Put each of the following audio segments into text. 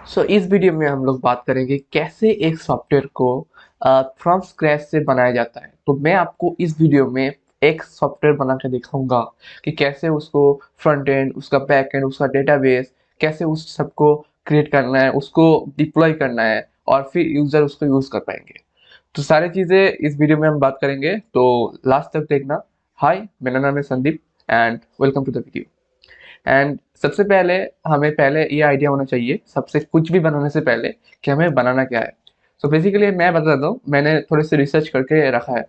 इस वीडियो में हम लोग बात करेंगे कैसे एक सॉफ्टवेयर को फ्रॉम स्क्रैच से बनाया जाता है। तो मैं आपको इस वीडियो में एक सॉफ्टवेयर बना के दिखाऊंगा कि कैसे उसको फ्रंट एंड, उसका बैक एंड, उसका डेटाबेस, कैसे उस सबको क्रिएट करना है, उसको डिप्लॉय करना है और फिर यूज़र उसको यूज़ कर पाएंगे। तो सारी चीज़ें इस वीडियो में हम बात करेंगे, तो लास्ट तक देखना। हाय, मेरा नाम है Sandeep and welcome to the video. And सबसे पहले हमें पहले ये आइडिया होना चाहिए, सबसे कुछ भी बनाने से पहले, कि हमें बनाना क्या है। सो बेसिकली मैं बता दूँ, मैंने थोड़े से रिसर्च करके रखा है।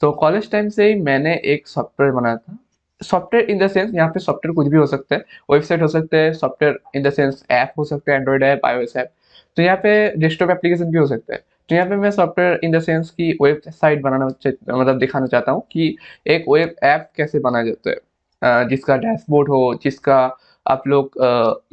तो कॉलेज टाइम से ही मैंने एक सॉफ्टवेयर बनाया था। सॉफ्टवेयर इन द सेंस, यहाँ पे सॉफ्टवेयर कुछ भी हो सकता है, वेबसाइट हो सकते हैं, software in the sense app हो सकते हैं, एंड्रॉइड ऐप, iOS ऐप। तो यहाँ पे डेस्कटॉप एप्लीकेशन भी हो सकता है। तो यहाँ पे मैं सॉफ्टवेयर इन द सेंस की वेबसाइट मतलब दिखाना चाहता हूँ कि एक वेब ऐप कैसे बनाया जाता है, जिसका डैशबोर्ड हो, जिसका आप लोग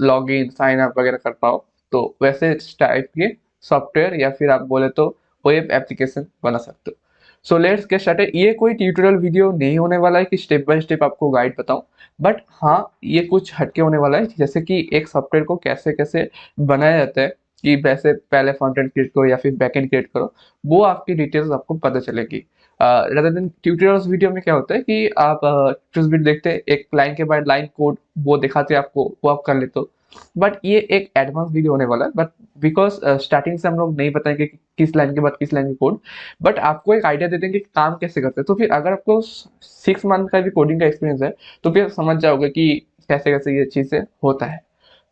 लॉग इन साइन अप वगैरह कर पाओ। तो वैसे टाइप के सॉफ्टवेयर या फिर आप बोले तो वेब एप्लीकेशन बना सकते हो। So let's get started. ये कोई ट्यूटोरियल वीडियो नहीं होने वाला है कि स्टेप बाय स्टेप आपको गाइड बताऊं, बट हाँ, ये कुछ हटके होने वाला है, जैसे कि एक सॉफ्टवेयर को कैसे कैसे बनाया जाता है, कि वैसे पहले फ्रंट एंड क्रिएट करो या फिर बैक एंड क्रिएट करो, वो आपकी डिटेल्स आपको पता चलेगी। rather देन ट्यूटोरियल्स वीडियो में क्या होता है कि आप ट्यूटोरियल वीडियो देखते हैं, एक लाइन के बाद लाइन कोड वो दिखाते हैं आपको, वो आप कर लेते हो। बट ये एक एडवांस वीडियो होने वाला है, बट बिकॉज स्टार्टिंग से हम लोग नहीं बताएंगे कि किस लाइन के बाद किस लाइन की कोड, बट आपको एक आइडिया दे देंगे कि काम कैसे करते हैं। तो फिर अगर आपको 6 मंथ का भी कोडिंग का एक्सपीरियंस है, तो फिर समझ जाओगे कि कैसे कैसे ये चीज़ें होता है।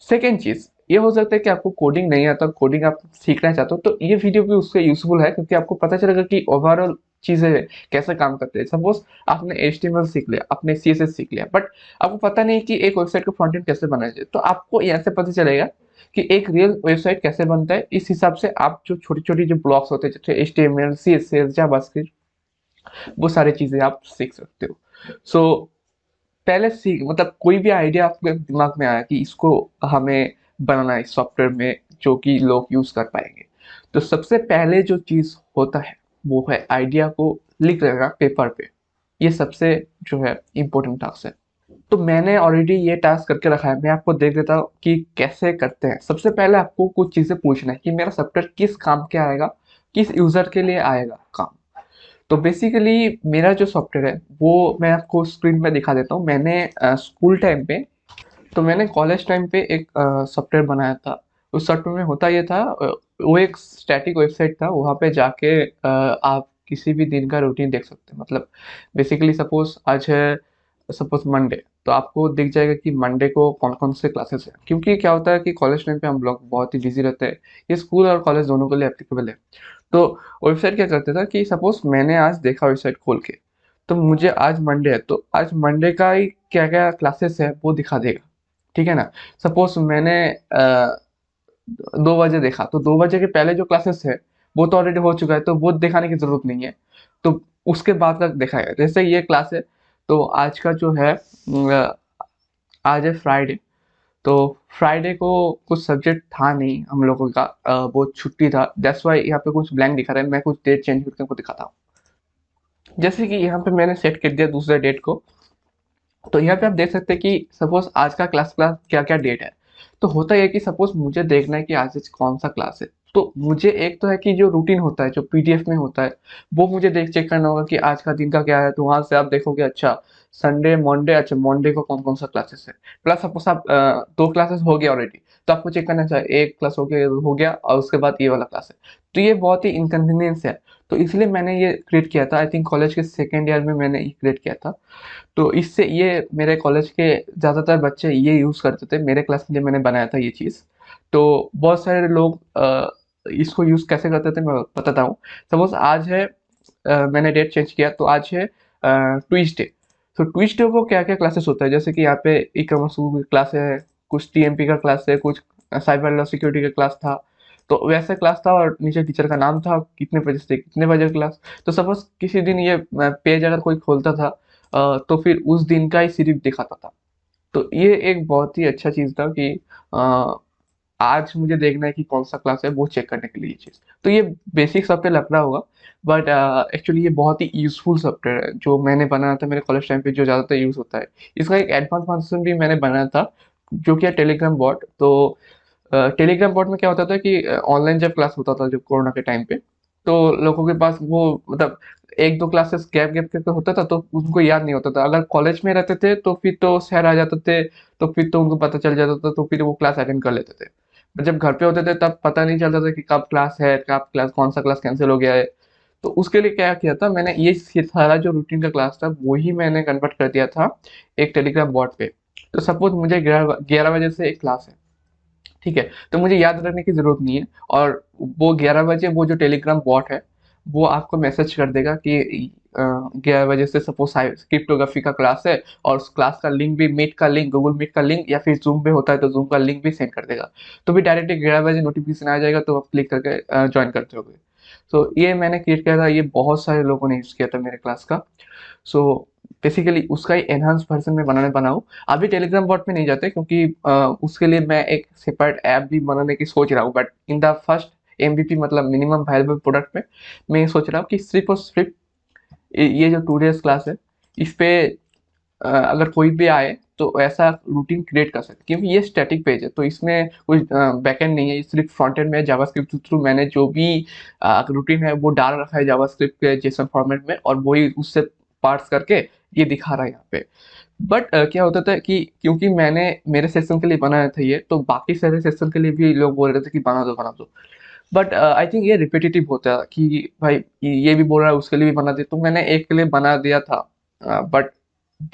सेकेंड चीज़ ये हो सकता है कि आपको कोडिंग नहीं आता, कोडिंग आप सीखना चाहते हो, तो ये वीडियो भी उससे यूजफुल है, क्योंकि आपको पता चलेगा कि ओवरऑल चीज़ें कैसे काम करते हैं। सपोज आपने HTML सीख लिया, आपने CSS सीख लिया, बट आपको पता नहीं कि एक वेबसाइट का फ्रंट एंड कैसे बनाया जाए। तो आपको यहाँ से पता चलेगा कि एक रियल वेबसाइट कैसे बनता है। इस हिसाब से आप जो छोटी-छोटी जो ब्लॉक्स होते हैं, जैसे HTML, CSS, जावास्क्रिप्ट, वो सारी चीज़ें आप सीख सकते हो। सो पहले सीख मतलब कोई भी आइडिया आपके दिमाग में आया कि इसको हमें बनाना है सॉफ्टवेयर में, जो कि लोग यूज़ कर पाएँगे। तो सबसे पहले जो चीज़ होता है, वो है आइडिया को लिख लेना पेपर पे। ये सबसे जो है इम्पोर्टेंट टास्क है। तो मैंने ऑलरेडी ये टास्क करके रखा है, मैं आपको देख देता हूँ कि कैसे करते हैं। सबसे पहले आपको कुछ चीज़ें पूछना है कि मेरा सॉफ्टवेयर किस काम के आएगा, किस यूज़र के लिए आएगा काम। तो बेसिकली मेरा जो सॉफ्टवेयर है, वो मैं आपको स्क्रीन पे दिखा देता हूँ। मैंने स्कूल टाइम पे, तो मैंने कॉलेज टाइम पे एक सॉफ्टवेयर बनाया था। उस सॉफ्टवेयर में होता ये था, वो एक स्टैटिक वेबसाइट था। वहाँ पे जाके आप किसी भी दिन का रूटीन देख सकते हैं। मतलब बेसिकली सपोज़ आज है, सपोज़ मंडे, तो आपको दिख जाएगा कि मंडे को कौन-कौन से क्लासेस हैं। क्योंकि क्या होता है कि कॉलेज टाइम पे हम लोग बहुत ही बिज़ी रहते हैं। ये स्कूल और कॉलेज दोनों के लिए एप्लीकेबल है। तो वेबसाइट क्या करता था कि सपोज़ मैंने आज देखा वेबसाइट खोल के, तो मुझे आज मंडे है, तो आज मंडे का ही क्या-क्या क्लासेस है वो दिखा देगा। ठीक है ना? सपोज़ मैंने 2 बजे देखा, तो 2 बजे के पहले जो क्लासेस है, वो तो ऑलरेडी हो चुका है, तो वो दिखाने की ज़रूरत नहीं है। तो उसके बाद का दिखाएगा। जैसे ये क्लास है, तो आज का जो है आज है फ्राइडे, तो फ्राइडे को कुछ सब्जेक्ट था नहीं हम लोगों का, वो छुट्टी था। दैट्स व्हाई यहाँ पे कुछ ब्लैंक दिखा रहा है, मैं कुछ डेट चेंज करके आपको दिखाता हूँ। जैसे कि यहाँ पे मैंने सेट कर दिया दूसरे डेट को, तो यहाँ पे आप देख सकते हैं कि सपोज आज का क्लास क्लास क्या क्या डेट है। तो होता है कि सपोज मुझे देखना है कि आज कौन सा क्लास है, तो मुझे एक तो है कि जो रूटीन होता है, जो PDF में होता है, वो मुझे देख चेक करना होगा कि आज का दिन का क्या है। तो वहां से आप देखोगे, अच्छा संडे मंडे, अच्छा मंडे को कौन कौन सा क्लासेस है। प्लस सपोज आप 2 क्लासेस हो गया ऑलरेडी, तो आपको चेक करना चाहिए एक क्लास हो गया और उसके बाद ये वाला क्लास है। तो ये बहुत ही इनकन्वीनियंस है। तो इसलिए मैंने ये क्रिएट किया था, आई थिंक कॉलेज के सेकेंड ईयर में मैंने ये क्रिएट किया था। तो इससे ये मेरे कॉलेज के ज़्यादातर बच्चे ये यूज़ करते थे, मेरे क्लास के लिए मैंने बनाया था ये चीज़। तो बहुत सारे लोग इसको यूज़ कैसे करते थे मैं बताता हूँ। सपोज़ आज है, मैंने डेट चेंज किया, तो आज है ट्यूसडे। तो ट्यूसडे को क्या-क्या क्लासेस होता है, जैसे कि यहाँ पे ई-कॉमर्स की क्लास है, कुछ TMP का क्लास है, कुछ साइबर लॉ सिक्योरिटी का क्लास था। तो वैसा क्लास था और नीचे टीचर का नाम था, कितने बजे से कितने बजे क्लास। तो सपोज़ किसी दिन ये पेज अगर कोई खोलता था, तो फिर उस दिन का ही सिर्फ दिखाता था। तो ये एक बहुत ही अच्छा चीज़ था कि अ, आज मुझे देखना है कि कौन-सा क्लास है, वो चेक करने के लिए ये चीज़। तो ये बेसिक सॉफ्टवेयर लग रहा होगा, बट एक्चुअली ये बहुत ही यूज़फुल सॉफ्टवेयर है, जो मैंने बनाया था मेरे कॉलेज टाइम पे, जो ज़्यादातर यूज़ होता है। इसका एक एडवांस वर्ज़न भी मैंने बनाया था, जो कि है टेलीग्राम बॉट। तो टेलीग्राम बॉट में क्या होता था कि ऑनलाइन जब क्लास होता था जब कोरोना के टाइम पे, तो लोगों के पास वो मतलब 1-2 क्लासेस गैप गैप करके होता था, तो उनको याद नहीं होता था। अगर कॉलेज में रहते थे तो फिर तो शहर आ जाते थे, तो फिर तो उनको पता चल जाता था, तो फिर वो क्लास अटेंड कर लेते थे। पर जब घर पे होते थे तब पता नहीं चलता था कि कब क्लास है, कब क्लास कौन सा क्लास कैंसिल हो गया है। तो उसके लिए क्या किया था मैंने, ये सारा जो रूटीन का क्लास था वो ही मैंने कन्वर्ट कर दिया था एक टेलीग्राम बॉट पे। तो सपोज मुझे 11 बजे से एक क्लास है, ठीक है? तो मुझे याद रखने की ज़रूरत नहीं है, और वो 11 बजे वो जो टेलीग्राम बॉट है, वो आपको मैसेज कर देगा कि 11 बजे से सपोज़ क्रिप्टोग्राफी का क्लास है, और उस क्लास का लिंक भी, मीट का लिंक, गूगल मीट का लिंक, या फिर ज़ूम पे होता है तो ज़ूम का लिंक भी सेंड कर देगा। तो फिर डायरेक्टली 11 बजे नोटिफ़िकेशन आ जाएगा, तो आप क्लिक करके जॉइन करते होगे। तो ये मैंने क्रिएट किया था, ये बहुत सारे लोगों ने यूज़ किया था मेरे क्लास का। सो बेसिकली उसका ही एनहांस वर्ज़न में बना हूँ। अभी टेलीग्राम बॉट में नहीं जाते, क्योंकि उसके लिए मैं एक सेपरेट ऐप भी बनाने की सोच रहा हूँ, but in the first MVP मतलब मिनिमम वायरेबल प्रोडक्ट में मैं ये सोच रहा हूँ कि सिर्फ और सिर्फ ये जो 2 डेज़ क्लास है, इस पे अगर कोई भी आए तो ऐसा रूटीन क्रिएट कर सकते, क्योंकि ये स्टैटिक पेज है, तो इसमें कोई बैकएंड नहीं है, ये सिर्फ फ्रंट एंड में जावास्क्रिप्ट के थ्रू मैंने जो भी रूटीन है वो डाल रखा है जावास्क्रिप्ट के जेसन फॉर्मेट में, और वही उससे पार्स करके ये दिखा रहा है यहाँ पे। बट क्या होता था कि क्योंकि मैंने मेरे सेक्शन के लिए बनाया था ये, तो बाकी सारे सेक्शन के लिए भी लोग बोल रहे थे कि बना दो। बट आई थिंक ये रिपीटेटिव होता है कि भाई ये भी बोल रहा है उसके लिए भी बना दे, तो मैंने एक के लिए बना दिया था। बट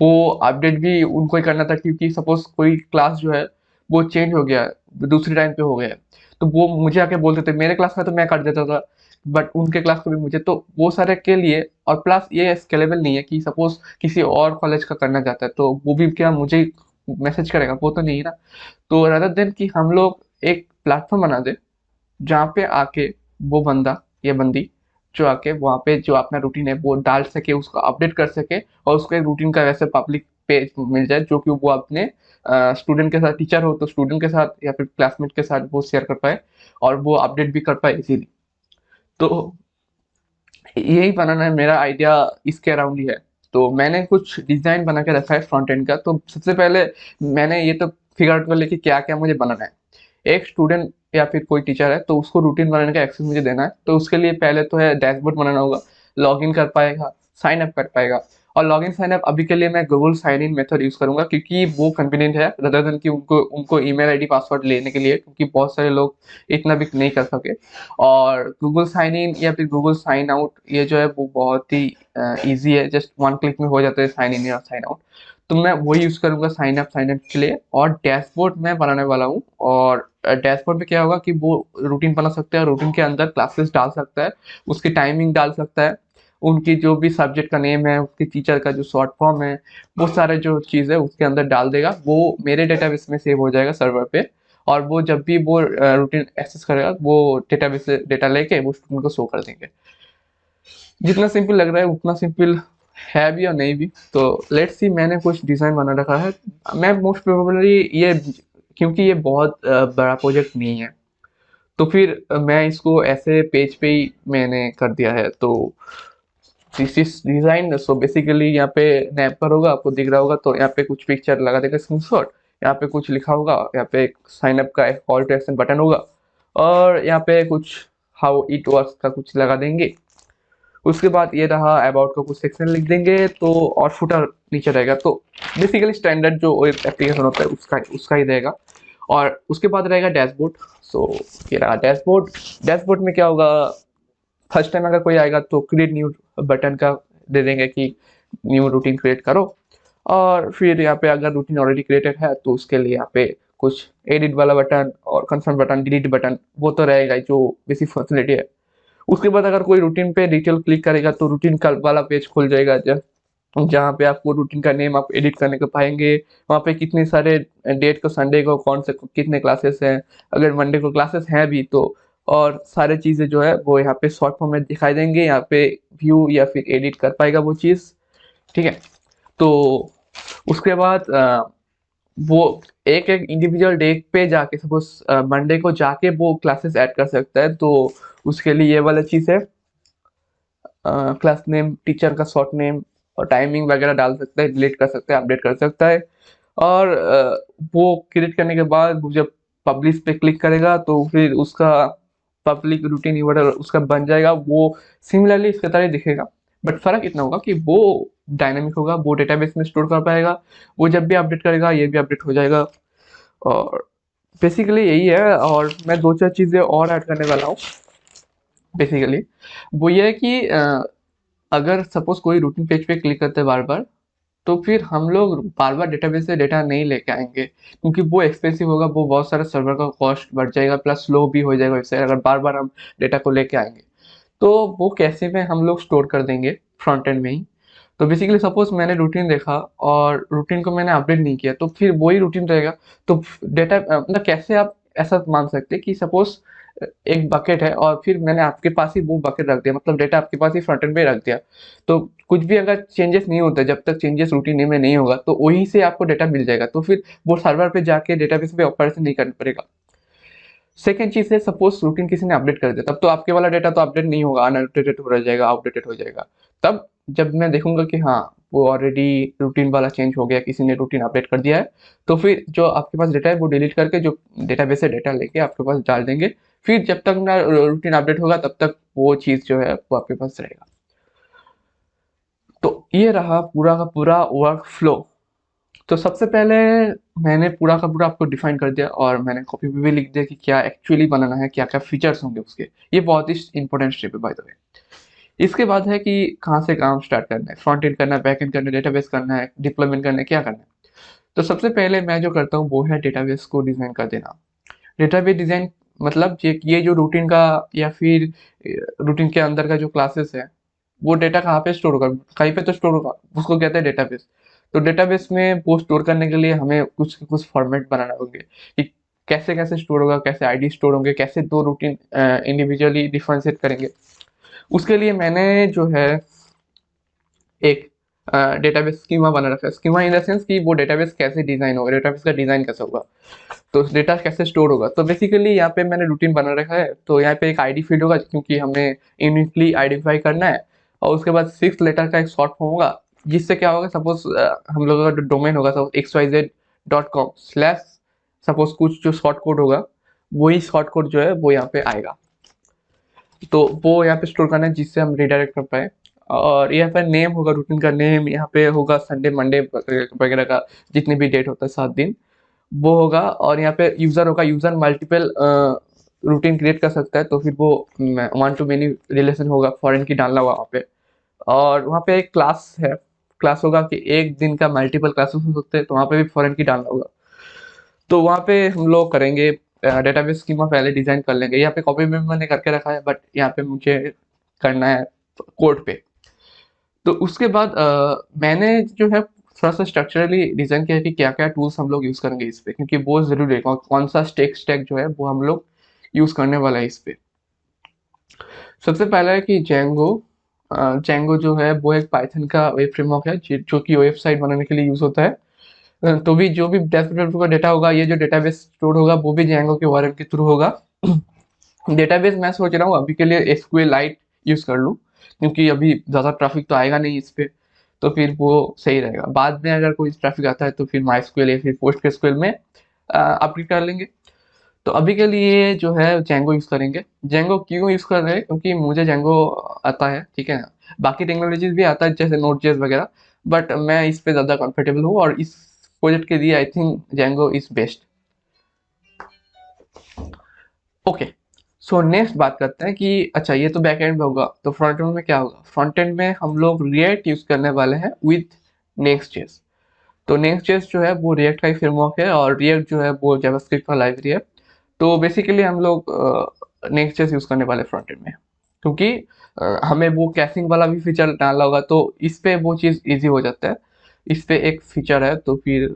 वो अपडेट भी उनको ही करना था, क्योंकि सपोज कोई क्लास जो है वो चेंज हो गया है, दूसरे टाइम पे हो गया है, तो वो मुझे आके बोलते थे। मेरे क्लास में तो मैं कर देता था, बट उनके क्लास को भी मुझे, तो वो सारे के लिए। और प्लस ये स्केलेबल नहीं है कि सपोज किसी और कॉलेज का करना चाहता है तो वो भी क्या मुझे मैसेज करेगा, वो तो नहीं है ना। तो रादर देन कि हम लोग एक प्लेटफॉर्म बना दे जहाँ पे आके वो बंदा या बंदी जो आके वहाँ पे जो अपना रूटीन है वो डाल सके, उसको अपडेट कर सके, और उसको एक रूटीन का वैसे पब्लिक पेज मिल जाए जो कि वो अपने स्टूडेंट के साथ, टीचर हो तो स्टूडेंट के साथ या फिर क्लासमेट के साथ वो शेयर कर पाए, और वो अपडेट भी कर पाए इजीली। तो यही बनाना है मेरा आइडिया, इसके अराउंड ही है। तो मैंने कुछ डिज़ाइन बना के रखा है फ्रंट एंड का। तो सबसे पहले मैंने ये तो फिगर आउट कर लिया कि क्या-क्या मुझे बनाना है। एक स्टूडेंट या फिर कोई टीचर है तो उसको रूटीन बनाने का एक्सेस मुझे देना है। तो उसके लिए पहले तो है डैशबोर्ड बनाना होगा, लॉगिन कर पाएगा, साइन अप कर पाएगा। और लॉगिन साइन अप अभी के लिए मैं Google sign in method use करूँगा, क्योंकि वो कन्वीनिएंट है रादर देन कि उनको उनको ईमेल आईडी पासवर्ड लेने के लिए, क्योंकि बहुत सारे लोग इतना भी नहीं कर सके। और गूगल साइन इन या फिर गूगल साइन आउट, ये जो है वो बहुत ही ईज़ी है, जस्ट 1 क्लिक में हो जाता है साइन इन या साइन आउट। तो मैं वही यूज़ करूँगा साइन अप के लिए। और डैशबोर्ड मैं बनाने वाला हूँ, और डैशबोर्ड में क्या होगा कि वो रूटीन बना सकते हैं, रूटीन के अंदर क्लासेस डाल सकता है, उसकी टाइमिंग डाल सकता है, उनकी जो भी सब्जेक्ट का नेम है, उसके टीचर का जो शॉर्ट फॉर्म है, वो सारे जो चीज़ है उसके अंदर डाल देगा। वो मेरे डेटाबेस में सेव हो जाएगा सर्वर पे, और वो जब भी वो रूटीन एक्सेस करेगा वो डेटाबेस से डेटा लेके वो स्टूडेंट को शो कर देंगे। जितना सिंपल लग रहा है उतना सिंपल है भी और नहीं भी। तो लेट्स सी, मैंने कुछ डिज़ाइन बना रखा है। मैं मोस्ट प्रोबेबली ये, क्योंकि ये बहुत बड़ा प्रोजेक्ट नहीं है, तो फिर मैं इसको ऐसे पेज पे ही मैंने कर दिया है। तो this is design. So basically यहाँ पे नैप पर होगा, आपको दिख रहा होगा, तो यहाँ पे कुछ पिक्चर लगा देगा स्क्रीनशॉट, यहाँ पे कुछ लिखा होगा, यहाँ पे एक साइन अप का एक कॉल टू एक्शन बटन होगा, और यहाँ पे कुछ हाउ इट वर्क्स का कुछ लगा देंगे। उसके बाद ये रहा अबाउट का कुछ सेक्शन लिख देंगे, तो और फुटर नीचे रहेगा। तो बेसिकली स्टैंडर्ड जो एप्लीकेशन होता है उसका उसका ही रहेगा। और उसके बाद रहेगा डैशबोर्ड। सो ये रहा डैशबोर्ड। डैशबोर्ड में क्या होगा, फर्स्ट टाइम अगर कोई आएगा तो क्रिएट न्यू बटन का दे देंगे कि न्यू रूटीन क्रिएट करो। और फिर यहाँ पे अगर रूटीन ऑलरेडी क्रिएटेड है तो उसके लिए यहाँ पे कुछ एडिट वाला बटन और कंफर्म बटन, डिलीट बटन, वो तो रहेगा ही जो बेसिक फंक्शनलिटी है। उसके बाद अगर कोई रूटीन पे डिटेल क्लिक करेगा तो रूटीन का वाला पेज खुल जाएगा, जहाँ पे आपको रूटीन का नेम आप एडिट करने को पाएंगे। वहाँ पे कितने सारे डेट को, संडे को कौन से कितने क्लासेस हैं, अगर मंडे को क्लासेस हैं भी तो, और सारे चीज़ें जो है वो यहाँ पे शॉर्ट फॉर्म में दिखाई देंगे। यहाँ पे व्यू या फिर एडिट कर पाएगा वो चीज़, ठीक है। तो उसके बाद वो एक एक इंडिविजुअल डे पे जाके सपोज मंडे को जाके वो क्लासेस ऐड कर सकता है। तो उसके लिए ये वाला चीज़ है, क्लास नेम, टीचर का शॉर्ट नेम और टाइमिंग वगैरह डाल सकता है, डिलीट कर सकता है, अपडेट कर सकता है। और वो क्रिएट करने के बाद वो जब पब्लिश पे क्लिक करेगा तो फिर उसका पब्लिक रूटीन यूआरएल उसका बन जाएगा, वो सिमिलरली इसके तरह दिखेगा। बट फ़र्क इतना होगा कि वो डायनामिक होगा, वो डेटाबेस में स्टोर कर पाएगा, वो जब भी अपडेट करेगा ये भी अपडेट हो जाएगा। और बेसिकली यही है। और मैं 2-4 चीज़ें और ऐड करने वाला हूँ बेसिकली। वो ये है कि अगर सपोज़ कोई रूटीन पेज पे क्लिक करते हैं बार-बार, तो फिर हम लोग बार-बार डेटाबेस से डेटा नहीं लेके आएँगे, क्योंकि वो एक्सपेंसिव होगा, वो बहुत सारा सर्वर का कॉस्ट बढ़ जाएगा, प्लस स्लो भी हो जाएगा वेबसाइट अगर बार-बार हम डेटा को लेके आएँगे। तो वो कैसे में हम लोग स्टोर कर देंगे फ्रंट एंड में ही। तो बेसिकली सपोज़ मैंने रूटीन देखा और रूटीन को मैंने अपडेट नहीं किया, तो फिर वही रूटीन रहेगा। तो डेटा मतलब कैसे आप ऐसा मान सकते हैं कि सपोज़ एक बकेट है और फिर मैंने आपके पास ही वो बकेट रख दिया, मतलब डेटा आपके पास ही फ्रंट एंड पे रख दिया। तो कुछ भी अगर चेंजेस नहीं होता, जब तक चेंजेस रूटीन में नहीं होगा, तो वहीं से आपको डेटा मिल जाएगा। तो फिर वो सर्वर पे जाके डेटाबेस पे ऑपरेशन नहीं करना पड़ेगा। सेकंड चीज़ है, सपोज़ रूटीन किसी ने अपडेट कर दिया, तब तो आपके वाला डेटा तो अपडेट नहीं होगा, अनअपडेटेड हो रह जाएगा, आउटडेटेड हो जाएगा। तब जब मैं देखूँगा कि हाँ, वो ऑलरेडी रूटीन वाला चेंज हो गया, किसी ने रूटीन अपडेट कर दिया है, तो फिर जो आपके पास डेटा है वो डिलीट करके जो डेटाबेस से डेटा लेके आपके पास डाल देंगे। फिर जब तक ना रूटीन अपडेट होगा तब तक वो चीज़ जो है वो आपके पास रहेगा। तो ये रहा पूरा का पूरा वर्क फ्लो। तो सबसे पहले मैंने पूरा का पूरा आपको डिफाइन कर दिया और मैंने कॉपी पे भी लिख दिया कि क्या एक्चुअली बनाना है, क्या-क्या फीचर्स होंगे उसके। ये बहुत ही इंपॉर्टेंट स्टेप है बाय द वे। इसके बाद है कि कहाँ से काम स्टार्ट करना है, फ्रंट एंड करना है, बैक एंड करना है, डेटाबेस करना है, डिप्लॉयमेंट करना है, क्या करना है। तो सबसे पहले मैं जो करता हूँ वो है डेटाबेस को डिज़ाइन कर देना। डेटाबेस डिज़ाइन मतलब ये जो रूटीन का या फिर रूटीन के अंदर का जो क्लासेस है, वो डेटा कहाँ पे स्टोर होगा? कहीं पे तो स्टोर होगा, उसको कहते हैं डेटाबेस। तो डेटाबेस में वो स्टोर करने के लिए हमें कुछ फॉर्मेट बनाना होंगे कि कैसे-कैसे स्टोर होगा, कैसे आईडी स्टोर होंगे, कैसे 2 रूटीन इंडिविजुअली डिफरेंशिएट करेंगे। उसके लिए मैंने जो है एक डेटाबेस स्कीमा बना रखा है। स्कीमा इन द सेंस कि वो डेटाबेस कैसे डिज़ाइन होगा, डेटाबेस का डिज़ाइन कैसा होगा, तो डेटा कैसे स्टोर होगा। तो बेसिकली यहाँ पे मैंने रूटीन बना रखा है, तो यहाँ पे एक आईडी फील्ड होगा क्योंकि हमें यूनिकली आइडेंटिफाई करना है और उसके बाद 6 लेटर का एक शॉर्ट फॉर्म होगा, जिससे क्या होगा सपोज़ हम लोगों का डोमेन होगा सपोज़ xyz.com स्लैश सपोज़ कुछ जो शॉर्ट कोड होगा, वही शॉर्ट कोड जो है वो यहाँ पे आएगा। तो वो यहाँ पे स्टोर करना है जिससे हम रिडायरेक्ट कर पाएँ। और यहाँ पे नेम होगा, रूटीन का नेम यहाँ पे होगा संडे, मंडे वगैरह का जितनी भी डेट होता है 7 दिन, वो होगा। और यहाँ पे यूज़र होगा, यूज़र मल्टीपल रूटीन क्रिएट कर सकता है, तो फिर वो वन टू मेनी रिलेशन होगा, फॉरेन की डालना होगा वहाँ पे। और वहाँ पे एक क्लास है, क्लास होगा कि एक दिन का मल्टीपल क्लासेस हो सकते हैं, तो वहाँ पे भी फॉरेन की डालना होगा। तो वहाँ पे हम लोग करेंगे डेटाबेस स्कीमा पहले डिज़ाइन कर लेंगे। यहाँ पे कॉपी में मैंने करके रखा है बट यहाँ पे मुझे करना है कोड पे। तो उसके बाद मैंने जो है थोड़ा-सा स्ट्रक्चरली डिज़ाइन किया है कि क्या-क्या टूल्स हम लोग यूज़ करेंगे इस पे, क्योंकि वो ज़रूरी है। कौन-सा स्टैक जो है वो हम लोग यूज़ करने वाला है इस पे। सबसे पहला है कि जेंगो। जेंगो जो है वो एक पाइथन का वेब फ्रेमवर्क है जो कि वेबसाइट बनाने के लिए यूज़ होता है। तो भी जो भी डैशबोर्ड का डेटा होगा, ये जो डेटाबेस स्टोर होगा वो भी जेंगो के ओआरएम के थ्रू होगा। डेटाबेस मैं सोच रहा हूँ अभी के लिए एसक्यूएलाइट यूज़ कर लूँ, क्योंकि अभी ज़्यादा ट्रैफ़िक तो आएगा नहीं इस पे, तो फिर वो सही रहेगा। बाद में अगर कोई ट्रैफ़िक आता है तो फिर माइस्क्यूएल या फिर पोस्टग्रेसक्यूएल में अपडेट कर लेंगे। तो अभी के लिए जो है जेंगो यूज़ करेंगे। जेंगो क्यों यूज़ कर रहे हैं? क्योंकि मुझे जेंगो आता है, ठीक है ना? बाकी टेक्नोलॉजीज़ भी आता है जैसे नोड.जेएस वगैरह, बट मैं इस पे ज़्यादा कंफर्टेबल हूँ और इस प्रोजेक्ट के लिए I think Django is best. Okay, so next बात करते हैं कि अच्छा ये तो बैक एंड में होगा, तो फ्रंट एंड में क्या होगा? फ्रंट एंड में हम लोग रिएक्ट यूज़ करने वाले हैं विद नेक्स्ट.जेएस। तो नेक्स्ट.जेएस जो है वो रिएक्ट का ही फ्रेमवर्क है और रिएक्ट जो है वो जावास्क्रिप्ट का लाइब्रेरी है। तो बेसिकली हम लोग नेक्स्ट.जेएस यूज़ करने वाले फ्रंट एंड में, क्योंकि हमें वो कैशिंग वाला भी फीचर डालना होगा, तो इस पे वो चीज़ ईज़ी हो जाता है। इस पे एक फीचर है तो फिर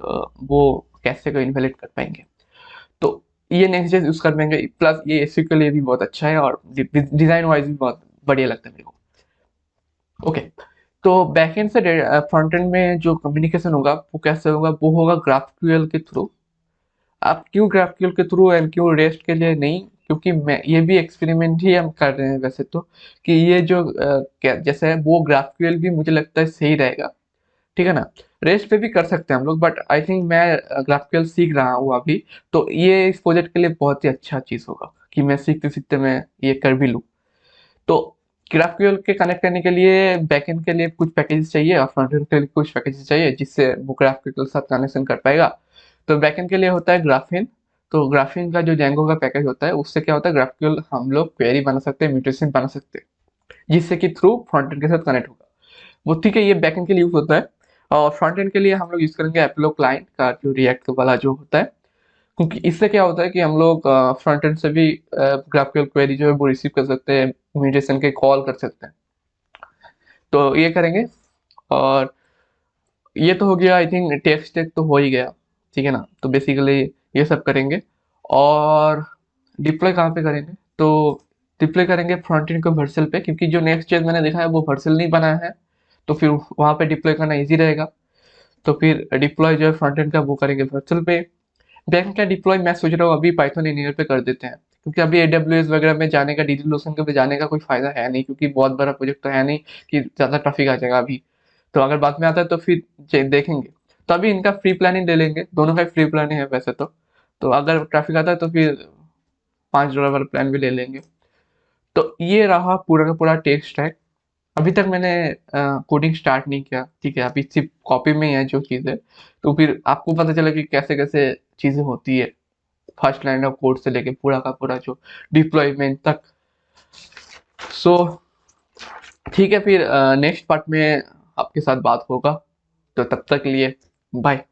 वो कैसे को इन्वैलिड कर पाएँगे। तो ये नेक्स्ट.जेएस यूज़ कर पाएँगे, प्लस ये एसईओ के लिए भी बहुत अच्छा है और डिज़ाइन वाइज़ भी बहुत बढ़िया लगता है मेरे को। ओके, तो बैकएंड से फ्रंट एंड में जो कम्युनिकेशन होगा वो कैसे होगा? वो होगा ग्राफक्यूएल के थ्रू। आप क्यों ग्राफक्यूएल के थ्रू एंड क्यों रेस्ट के लिए नहीं? क्योंकि मैं ये भी एक्सपेरिमेंट ही हम कर रहे हैं वैसे तो, कि ये जो क्या जैसे है वो ग्राफक्यूएल भी मुझे लगता है सही रहेगा, ठीक है ना? रेस्ट पे भी कर सकते हैं हम लोग, बट आई थिंक मैं ग्राफिकल सीख रहा हूँ अभी, तो ये इस प्रोजेक्ट के लिए बहुत ही अच्छा चीज़ होगा कि मैं सीखते सीखते मैं ये कर भी लूँ। तो ग्राफक्यूएल के कनेक्ट करने के लिए बैकएंड के लिए कुछ पैकेजेस चाहिए और फ्रंट एंड के लिए कुछ पैकेजेस चाहिए जिससे वो ग्राफक्यूएल के साथ कनेक्शन कर पाएगा। तो बैकएंड के लिए होता है ग्राफीन। तो ग्राफीन का जो जेंगो का पैकेज होता है उससे क्या होता है, ग्राफक्यूएल हम लोग क्वेरी बना सकते हैं, म्यूटेशन बना सकते हैं, जिससे कि थ्रू फ्रंट एंड के साथ कनेक्ट होगा। वो ठीक है, ये बैकएंड के लिए यूज होता है। और फ्रंट एंड के लिए हम लोग यूज करेंगे एप्लो क्लाइंट का जो रिएक्ट वाला जो होता है, क्योंकि इससे क्या होता है कि हम लोग फ्रंट एंड से भी ग्राफिकल क्वेरी जो है वो रिसीव कर सकते हैं, इमिडिएशन के कॉल कर सकते हैं। तो ये करेंगे। और ये तो हो गया, आई थिंक टेक्स्ट टेक तो हो ही गया, ठीक है ना। तो बेसिकली ये सब करेंगे। और डिप्लॉय कहाँ पे करेंगे, तो डिप्लॉय करेंगे फ्रंट एंड को वर्सल पे, क्योंकि जो नेक्स्ट चीज मैंने देखा है वो वर्सल नहीं बना है, तो फिर वहाँ पे डिप्लॉय करना इजी रहेगा। तो फिर डिप्लॉय जो है फ्रंट एंड का वो करेंगे वर्सल पे। बैंक का डिप्लॉय मैं सोच रहा हूँ अभी पाइथन इंजीनियर पे कर देते हैं, क्योंकि अभी एडब्ल्यूएस वगैरह में जाने का, डीडीलोशन के पे जाने का कोई फायदा है नहीं, क्योंकि बहुत बड़ा प्रोजेक्ट तो है नहीं कि ज़्यादा ट्रैफिक आ जाएगा अभी। तो अगर बाद में आता है तो फिर देखेंगे। तो अभी इनका फ्री प्लानिंग ले लेंगे, दोनों का फ्री प्लानिंग है वैसे तो अगर ट्रैफिक आता है तो फिर $5 वाला प्लान भी ले लेंगे। तो ये रहा पूरा का पूरा टेक स्टैक। अभी तक मैंने कोडिंग स्टार्ट नहीं किया, ठीक है, अभी सिर्फ कॉपी में ही है जो चीज़ है। तो फिर आपको पता चला कि कैसे कैसे चीज़ें होती है, फर्स्ट लाइन ऑफ कोड से लेके पूरा का पूरा जो डिप्लॉयमेंट तक। सो ठीक है, फिर नेक्स्ट पार्ट में आपके साथ बात होगा। तो तब तक के लिए बाय।